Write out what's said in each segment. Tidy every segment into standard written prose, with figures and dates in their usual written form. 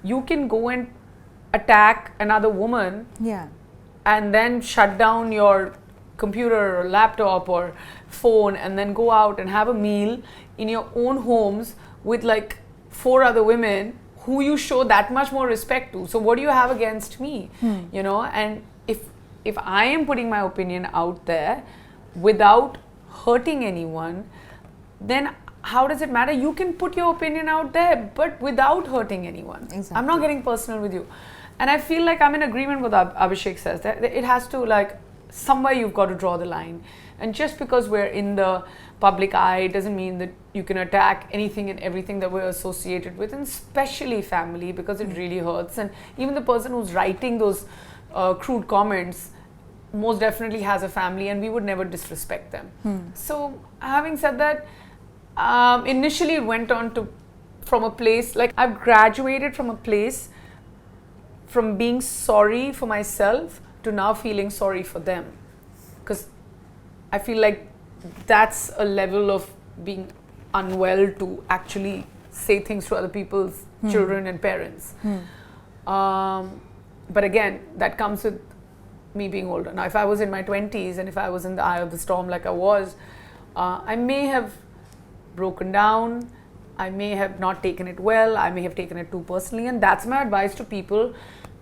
you can go and attack another woman, Yeah. and then shut down your computer or laptop or phone and then go out and have a meal in your own homes with like 4 other women who you show that much more respect to. So what do you have against me? You know, and if I am putting my opinion out there without hurting anyone, then how does it matter? You can put your opinion out there, but without hurting anyone. Exactly. I'm not getting personal with you. And I feel like I'm in agreement with what Abhishek says, that it has to, like, somewhere you've got to draw the line. And just because we're in the public eye doesn't mean that you can attack anything and everything that we're associated with, and especially family, because it really hurts. And even the person who's writing those crude comments most definitely has a family, and we would never disrespect them. So having said that, initially it went on to from a place, like, I've graduated from a place from being sorry for myself to now feeling sorry for them, because I feel like that's a level of being unwell to actually say things to other people's children and parents. But again, that comes with me being older. Now, if I was in my 20s and if I was in the eye of the storm like I was, I may have broken down, I may have not taken it well, I may have taken it too personally, and that's my advice to people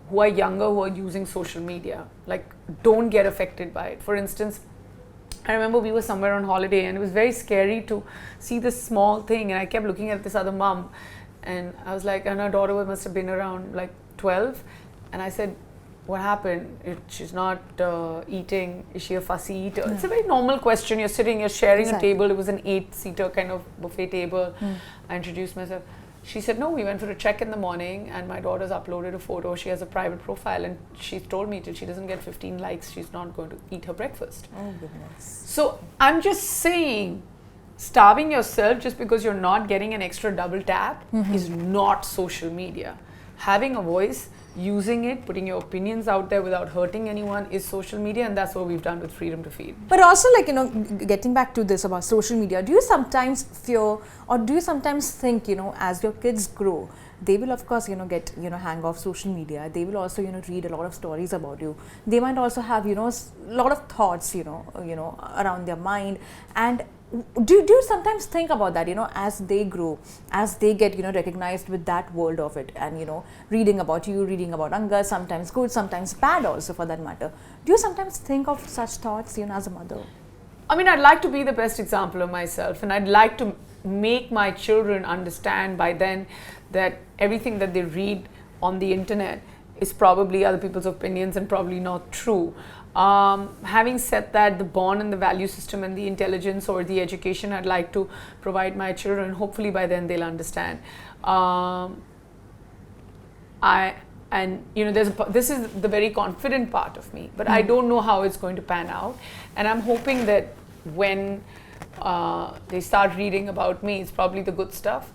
who are younger, who are using social media. Like, don't get affected by it. For instance, I remember we were somewhere on holiday and it was very scary to see this small thing, and I kept looking at this other mom and I was like, and her daughter must have been around like 12, and I said, what happened? She's not eating. Is she a fussy eater? It's a very normal question. You're sitting, you're sharing a table. It was an 8-seater kind of buffet table. I introduced myself. She said, no, we went for a check in the morning and my daughter's uploaded a photo. She has a private profile and she's told me till she doesn't get 15 likes, she's not going to eat her breakfast. Oh, goodness. So I'm just saying, starving yourself just because you're not getting an extra double tap is not social media. Having a voice, using it, putting your opinions out there without hurting anyone is social media, and that's what we've done with Freedom to Feed. But also, like, you know, getting back to this about social media, do you sometimes fear, or do you sometimes think, you know, as your kids grow, they will of course, you know, get, you know, hang off social media, they will also, you know, read a lot of stories about you, they might also have, you know, a lot of thoughts, you know, around their mind, and do you sometimes think about that, you know, as they grow, as they get, you know, recognized with that world of it, and, you know, reading about you, reading about Anga, sometimes good, sometimes bad also for that matter. Do you sometimes think of such thoughts, you know, as a mother? I mean, I'd like to be the best example of myself, and I'd like to make my children understand by then that everything that they read on the internet is probably other people's opinions and probably not true. Having said that, the bond and the value system and the intelligence or the education I'd like to provide my children, hopefully by then they'll understand. You know, this is the very confident part of me, but I don't know how it's going to pan out, and I'm hoping that when they start reading about me, it's probably the good stuff.